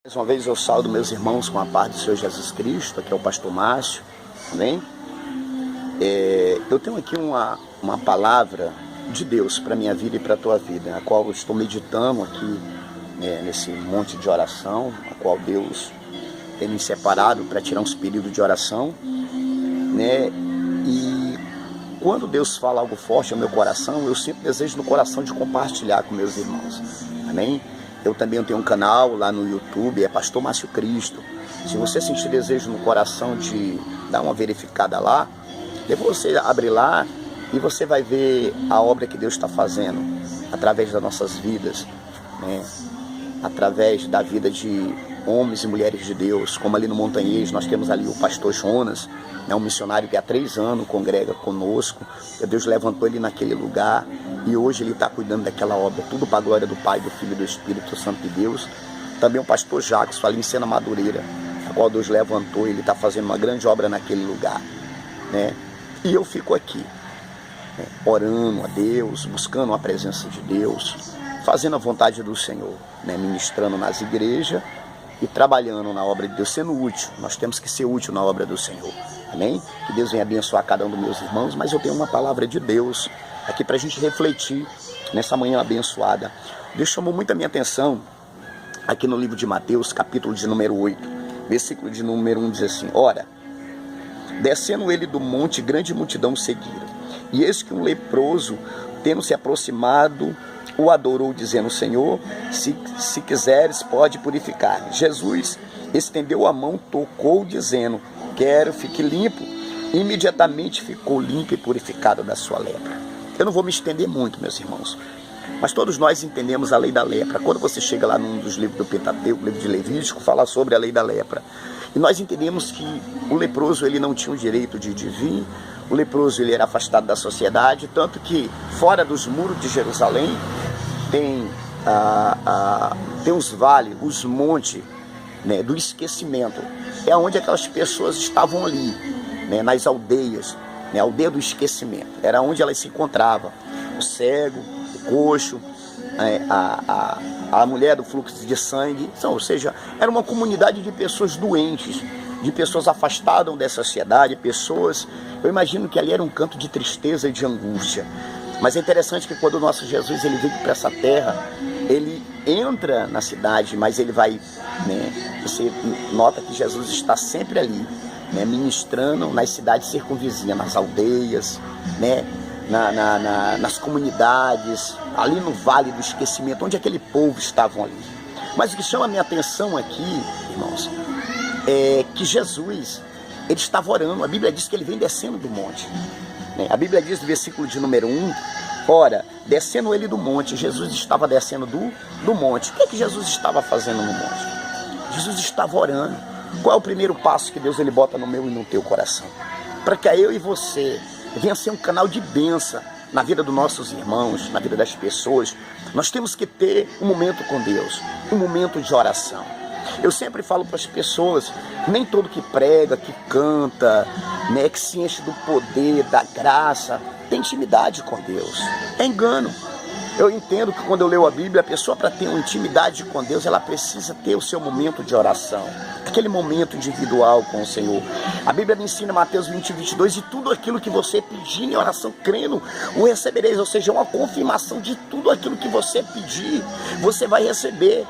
Mais uma vez eu saúdo meus irmãos com a paz do Senhor Jesus Cristo. Aqui é o pastor Márcio, amém? Eu tenho aqui uma palavra de Deus para a minha vida e para a tua vida, a qual eu estou meditando aqui nesse monte de oração, a qual Deus tem me separado para tirar uns períodos de oração, né? E quando Deus fala algo forte ao meu coração, eu sempre desejo no coração de compartilhar com meus irmãos, amém? Eu também tenho um canal lá no YouTube, é Pastor Márcio Cristo. Se você sentir desejo no coração de dar uma verificada lá, depois você abre lá e você vai ver a obra que Deus está fazendo através das nossas vidas, né? Através da vida de homens e mulheres de Deus, como ali no Montanhês, nós temos ali o pastor Jonas, né, um missionário que há 3 anos congrega conosco. Deus levantou ele naquele lugar e hoje ele está cuidando daquela obra, tudo para a glória do Pai, do Filho e do Espírito Santo de Deus. Também o pastor Jackson, ali em Sena Madureira, a qual Deus levantou, ele está fazendo uma grande obra naquele lugar, né? E eu fico aqui, né, orando a Deus, buscando a presença de Deus, fazendo a vontade do Senhor, né, ministrando nas igrejas e trabalhando na obra de Deus, sendo útil. Nós temos que ser útil na obra do Senhor, amém? Que Deus venha abençoar cada um dos meus irmãos, mas eu tenho uma palavra de Deus aqui para a gente refletir nessa manhã abençoada. Deus chamou muito a minha atenção aqui no livro de Mateus, capítulo de número 8, versículo de número 1, diz assim: Ora, descendo ele do monte, grande multidão seguira, e eis que um leproso, tendo se aproximado, o adorou, dizendo: Senhor, se quiseres, pode purificar-me. Jesus estendeu a mão, tocou, dizendo: Quero, fique limpo. Imediatamente ficou limpo e purificado da sua lepra. Eu não vou me estender muito, meus irmãos, mas todos nós entendemos a lei da lepra. Quando você chega lá num dos livros do Pentateuco, livro de Levítico, fala sobre a lei da lepra. E nós entendemos que o leproso ele não tinha o direito de vir, o leproso ele era afastado da sociedade, tanto que fora dos muros de Jerusalém tem os vales, os montes, né, do esquecimento. É onde aquelas pessoas estavam ali, né, nas aldeias, né, a aldeia do esquecimento. Era onde elas se encontravam. O cego, o coxo, a mulher do fluxo de sangue. Ou seja, era uma comunidade de pessoas doentes, de pessoas afastadas dessa sociedade, pessoas... Eu imagino que ali era um canto de tristeza e de angústia. Mas é interessante que quando o nosso Jesus ele veio para essa terra, ele entra na cidade, mas ele vai, né, você nota que Jesus está sempre ali, né, ministrando nas cidades circunvizinhas, nas aldeias, né, nas comunidades, ali no Vale do Esquecimento, onde aquele povo estavam ali. Mas o que chama a minha atenção aqui, irmãos, é que Jesus, ele estava orando. A Bíblia diz que ele vem descendo do monte. A Bíblia diz no versículo de número 1, ora, descendo ele do monte, Jesus estava descendo do monte. O que é que Jesus estava fazendo no monte? Jesus estava orando. Qual é o primeiro passo que Deus ele bota no meu e no teu coração? Para que eu e você venha ser um canal de bênção na vida dos nossos irmãos, na vida das pessoas, nós temos que ter um momento com Deus, um momento de oração. Eu sempre falo para as pessoas, nem todo que prega, que canta, né, que se enche do poder, da graça, tem intimidade com Deus. É engano. Eu entendo que quando eu leio a Bíblia, a pessoa para ter uma intimidade com Deus, ela precisa ter o seu momento de oração, aquele momento individual com o Senhor. A Bíblia me ensina, Mateus 20, 22, e tudo aquilo que você pedir em oração, crendo, o recebereis. Ou seja, uma confirmação de tudo aquilo que você pedir, você vai receber.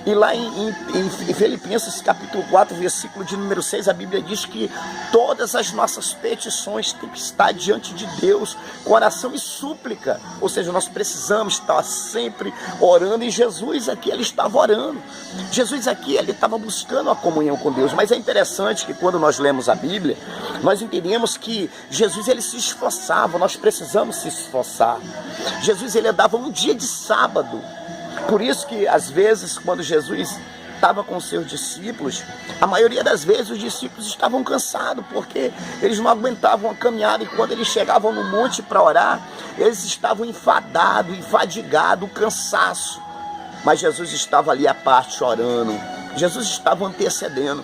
E lá em Filipenses capítulo 4, versículo de número 6, a Bíblia diz que todas as nossas petições têm que estar diante de Deus, com oração e súplica. Ou seja, nós precisamos estar sempre orando, e Jesus aqui, ele estava orando. Jesus aqui, ele estava buscando a comunhão com Deus. Mas é interessante que quando nós lemos a Bíblia, nós entendemos que Jesus, ele se esforçava, nós precisamos se esforçar. Jesus, ele dava um dia de sábado. Por isso que, às vezes, quando Jesus estava com os seus discípulos, a maioria das vezes os discípulos estavam cansados, porque eles não aguentavam a caminhada, e quando eles chegavam no monte para orar, eles estavam enfadados, enfadigados, cansaço. Mas Jesus estava ali à parte orando, Jesus estava antecedendo.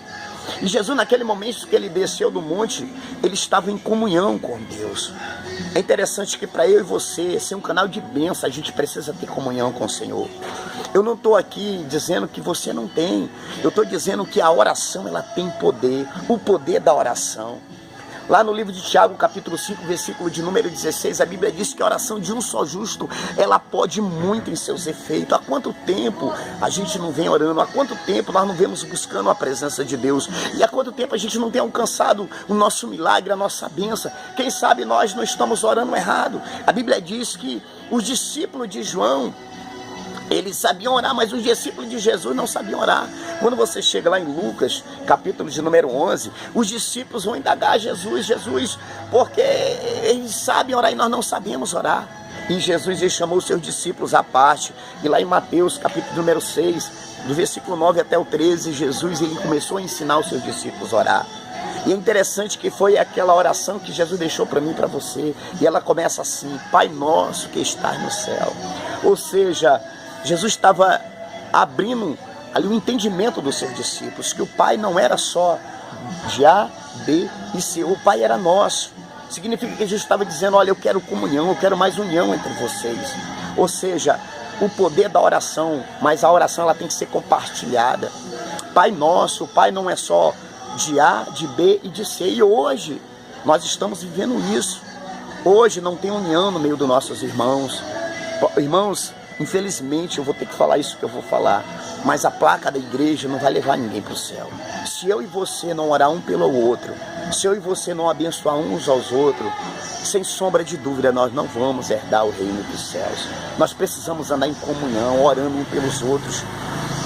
E Jesus, naquele momento que ele desceu do monte, ele estava em comunhão com Deus. É interessante que para eu e você ser um canal de bênção, a gente precisa ter comunhão com o Senhor. Eu não estou aqui dizendo que você não tem. Eu estou dizendo que a oração, ela tem poder. O poder da oração. Lá no livro de Tiago, capítulo 5, versículo de número 16, a Bíblia diz que a oração de um só justo, ela pode muito em seus efeitos. Há quanto tempo a gente não vem orando? Há quanto tempo nós não vemos buscando a presença de Deus? E há quanto tempo a gente não tem alcançado o nosso milagre, a nossa bênção? Quem sabe nós não estamos orando errado? A Bíblia diz que os discípulos de João, eles sabiam orar, mas os discípulos de Jesus não sabiam orar. Quando você chega lá em Lucas, capítulo de número 11, os discípulos vão indagar a Jesus, porque eles sabem orar e nós não sabemos orar. E Jesus ele chamou os seus discípulos à parte. E lá em Mateus, capítulo número 6, do versículo 9 até o 13, Jesus ele começou a ensinar os seus discípulos a orar. E é interessante que foi aquela oração que Jesus deixou para mim e para você. E ela começa assim: Pai nosso que estás no céu. Ou seja, Jesus estava abrindo ali o entendimento dos seus discípulos, que o Pai não era só de A, B e C, o Pai era nosso. Significa que Jesus estava dizendo: olha, eu quero comunhão, eu quero mais união entre vocês. Ou seja, o poder da oração, mas a oração ela tem que ser compartilhada. Pai nosso, o Pai não é só de A, de B e de C. E hoje nós estamos vivendo isso. Hoje não tem união no meio dos nossos irmãos. Irmãos, infelizmente eu vou ter que falar isso que eu vou falar, mas a placa da igreja não vai levar ninguém para o céu. Se eu e você não orar um pelo outro, se eu e você não abençoar uns aos outros, sem sombra de dúvida nós não vamos herdar o reino dos céus. Nós precisamos andar em comunhão, orando uns pelos outros.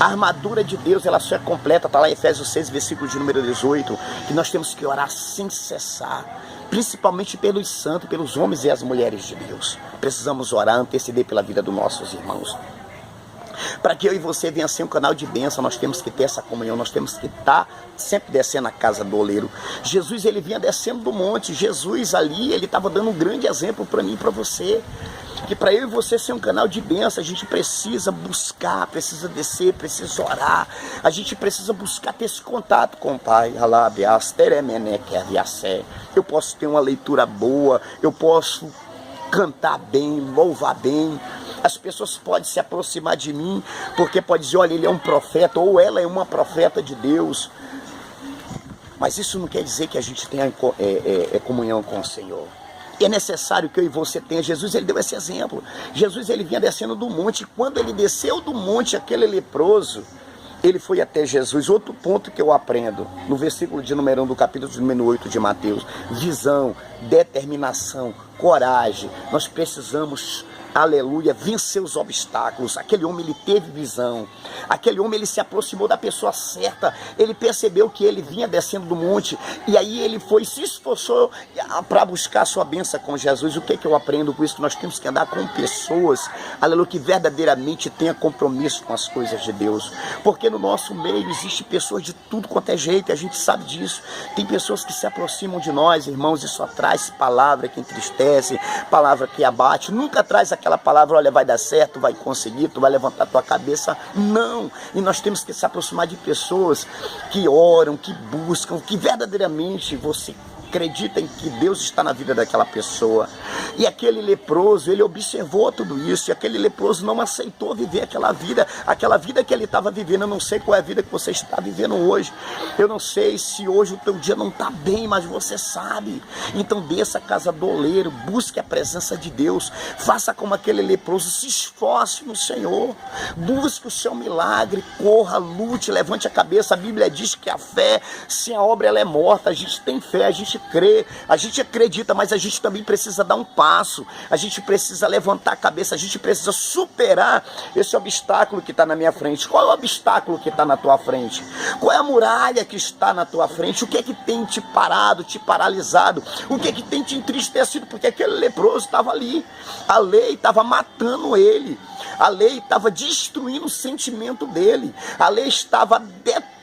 A armadura de Deus, ela só é completa, está lá em Efésios 6, versículo de número 18, que nós temos que orar sem cessar, principalmente pelos santos, pelos homens e as mulheres de Deus. Precisamos orar, anteceder pela vida dos nossos irmãos. Para que eu e você venha ser um canal de bênção, nós temos que ter essa comunhão, nós temos que estar sempre descendo a casa do oleiro. Jesus, ele vinha descendo do monte. Jesus ali, ele estava dando um grande exemplo para mim e para você. Que para eu e você ser um canal de bênção, a gente precisa buscar, precisa descer, precisa orar. A gente precisa buscar ter esse contato com o Pai. Eu posso ter uma leitura boa, eu posso cantar bem, louvar bem. As pessoas podem se aproximar de mim, porque pode dizer: olha, ele é um profeta, ou ela é uma profeta de Deus. Mas isso não quer dizer que a gente tenha comunhão com o Senhor. E é necessário que eu e você tenha. Jesus, ele deu esse exemplo. Jesus, ele vinha descendo do monte. E quando ele desceu do monte, aquele leproso, ele foi até Jesus. Outro ponto que eu aprendo, no versículo de número 1 do capítulo de número 8 de Mateus: visão, determinação, coragem. Nós precisamos, aleluia, vencer os obstáculos. Aquele homem, ele teve visão. Aquele homem, ele se aproximou da pessoa certa. Ele percebeu que ele vinha descendo do monte. E aí ele foi, se esforçou para buscar a sua bênção com Jesus. O que é que eu aprendo com isso? Que nós temos que andar com pessoas, aleluia, que verdadeiramente tenha compromisso com as coisas de Deus. Porque no nosso meio existe pessoas de tudo quanto é jeito. E a gente sabe disso. Tem pessoas que se aproximam de nós, irmãos, e só traz palavra que entristece, palavra que abate. Nunca traz aquela palavra: olha, vai dar certo, vai conseguir, tu vai levantar tua cabeça. Não. E nós temos que se aproximar de pessoas que oram, que buscam, que verdadeiramente você acredita em que Deus está na vida daquela pessoa. E aquele leproso, ele observou tudo isso, e aquele leproso não aceitou viver aquela vida que ele estava vivendo. Eu não sei qual é a vida que você está vivendo hoje. Eu não sei se hoje o teu dia não está bem, mas você sabe. Então desça a casa do oleiro, busque a presença de Deus, faça como aquele leproso, se esforce no Senhor, busque o seu milagre, corra, lute, levante a cabeça. A Bíblia diz que a fé, sem a obra, ela é morta. A gente tem fé, a gente crê, a gente acredita, mas a gente também precisa dar um passo, a gente precisa levantar a cabeça, a gente precisa superar esse obstáculo que está na minha frente. Qual é o obstáculo que está na tua frente? Qual é a muralha que está na tua frente? O que é que tem te parado, te paralisado? O que é que tem te entristecido? Porque aquele leproso estava ali, a lei estava matando ele, a lei estava destruindo o sentimento dele, a lei estava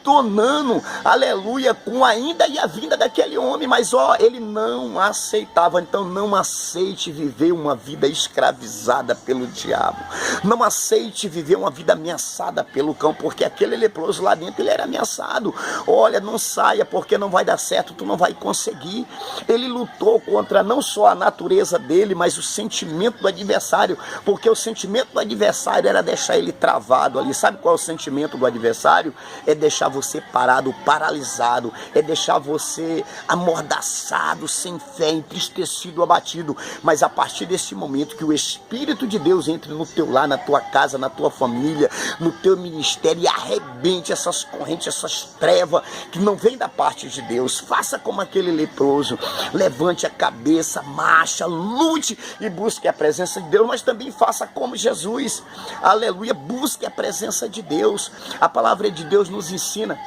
detonando, aleluia, com a ida e a vinda daquele homem, mas ele não aceitava. Então não aceite viver uma vida escravizada pelo diabo, não aceite viver uma vida ameaçada pelo cão, porque aquele leproso lá dentro, ele era ameaçado. Olha, não saia, porque não vai dar certo, tu não vai conseguir. Ele lutou contra não só a natureza dele, mas o sentimento do adversário, porque o sentimento do adversário era deixar ele travado ali. Sabe qual é o sentimento do adversário? É deixar você parado, paralisado, é deixar você amordaçado, sem fé, entristecido, abatido. Mas a partir desse momento que o Espírito de Deus entre no teu lar, na tua casa, na tua família, no teu ministério, e arrebente essas correntes, essas trevas que não vêm da parte de Deus. Faça como aquele leproso, levante a cabeça, marcha, lute e busque a presença de Deus, mas também faça como Jesus, aleluia, busque a presença de Deus. A palavra de Deus nos ensina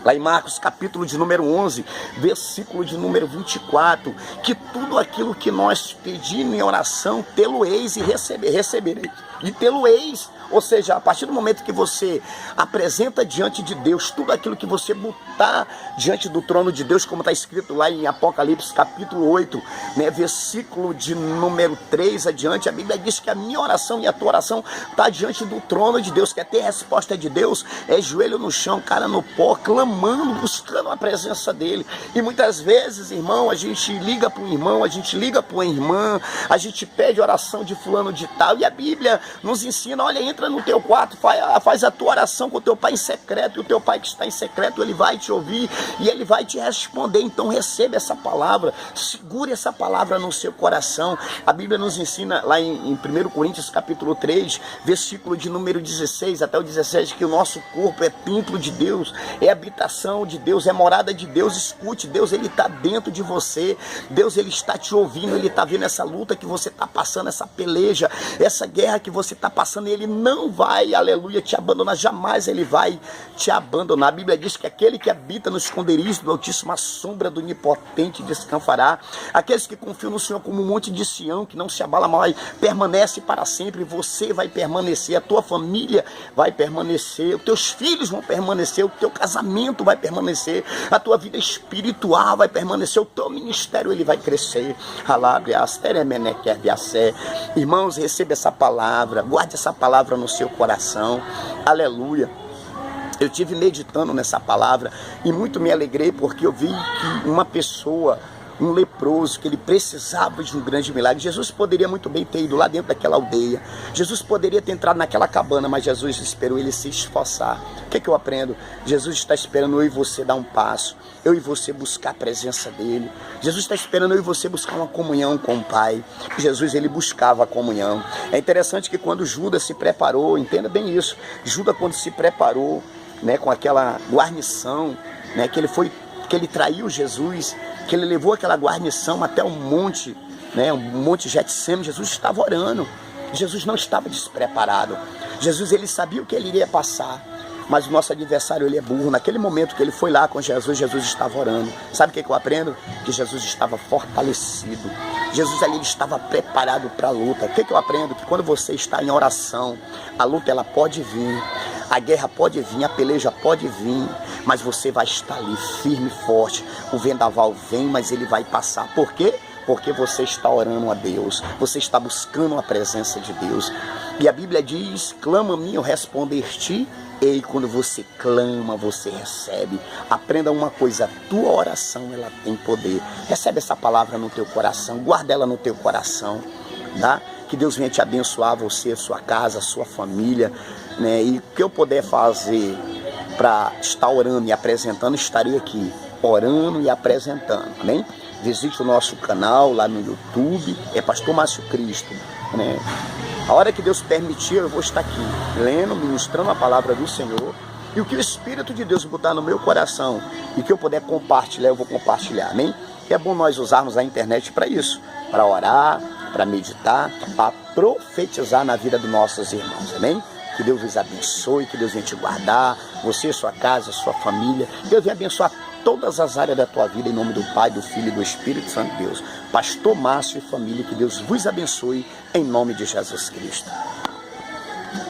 lá em Marcos capítulo de número 11, versículo de número 24, que tudo aquilo que nós pedimos em oração, tê-lo-eis e recebereis. E tê-lo-eis, ou seja, a partir do momento que você apresenta diante de Deus tudo aquilo que você botar diante do trono de Deus, como está escrito lá em Apocalipse capítulo 8, né, versículo de número 3 adiante, a Bíblia diz que a minha oração e a tua oração está diante do trono de Deus. Quer ter resposta de Deus? É joelho no chão, cara no pó, clamando, buscando a presença dele. E muitas vezes, irmão, a gente liga para um irmão, a gente liga para uma irmã, a gente pede oração de fulano de tal, e a Bíblia nos ensina, olha, entra no teu quarto, faz a tua oração com o teu pai em secreto, e o teu pai que está em secreto, ele vai te ouvir e ele vai te responder. Então receba essa palavra, segure essa palavra no seu coração. A Bíblia nos ensina lá em 1 Coríntios capítulo 3, versículo de número 16 até o 17, que o nosso corpo é templo de Deus, é habitação de Deus, é morada de Deus. Escute, Deus, ele está dentro de você, Deus, ele está te ouvindo, ele está vendo essa luta que você está passando, essa peleja, essa guerra que você está passando, e ele não vai, aleluia, te abandonar, jamais ele vai te abandonar. A Bíblia diz que aquele que habita no esconderijo do Altíssimo, a sombra do Onipotente descansará. Aqueles que confiam no Senhor como um monte de Sião, que não se abala mais, permanece para sempre. Você vai permanecer, a tua família vai permanecer, os teus filhos vão permanecer, o teu casamento vai permanecer, a tua vida espiritual vai permanecer, o teu ministério ele vai crescer. Irmãos, receba essa palavra, guarde essa palavra no seu coração, aleluia. Eu tive meditando nessa palavra e muito me alegrei, porque eu vi que uma pessoa, um leproso, que ele precisava de um grande milagre. Jesus poderia muito bem ter ido lá dentro daquela aldeia, Jesus poderia ter entrado naquela cabana, mas Jesus esperou ele se esforçar. O que é que eu aprendo? Jesus está esperando eu e você dar um passo, eu e você buscar a presença dele. Jesus está esperando eu e você buscar uma comunhão com o Pai. Jesus, ele buscava a comunhão. É interessante que quando Judas se preparou, entenda bem isso, Judas quando se preparou, né, com aquela guarnição, né, que ele traiu Jesus, que ele levou aquela guarnição até um monte, né, um monte Getsêmani. Jesus estava orando, Jesus não estava despreparado. Jesus, ele sabia o que ele iria passar, mas o nosso adversário, ele é burro. Naquele momento que ele foi lá com Jesus, Jesus estava orando. Sabe o que eu aprendo? Que Jesus estava fortalecido, Jesus ali, ele estava preparado para a luta. O que eu aprendo? Que quando você está em oração, a luta ela pode vir, a guerra pode vir, a peleja pode vir, mas você vai estar ali firme e forte. O vendaval vem, mas ele vai passar. Por quê? Porque você está orando a Deus, você está buscando a presença de Deus. E a Bíblia diz, clama a mim, eu responder-te. E quando você clama, você recebe. Aprenda uma coisa, a tua oração, ela tem poder. Recebe essa palavra no teu coração, guarda ela no teu coração, tá? Que Deus venha te abençoar, você, a sua casa, a sua família, né? E o que eu puder fazer para estar orando e apresentando, estarei aqui, orando e apresentando, amém? Visite o nosso canal lá no YouTube, é Pastor Márcio Cristo, né? A hora que Deus permitir, eu vou estar aqui, lendo, ministrando a palavra do Senhor, e o que o Espírito de Deus botar no meu coração, e que eu puder compartilhar, eu vou compartilhar, amém? Que é bom nós usarmos a internet para isso, para orar, para meditar, para profetizar na vida dos nossos irmãos, amém? Que Deus os abençoe, que Deus venha te guardar, você, sua casa, sua família. Deus venha abençoar todas as áreas da tua vida, em nome do Pai, do Filho e do Espírito Santo de Deus. Pastor Márcio e família, que Deus vos abençoe, em nome de Jesus Cristo.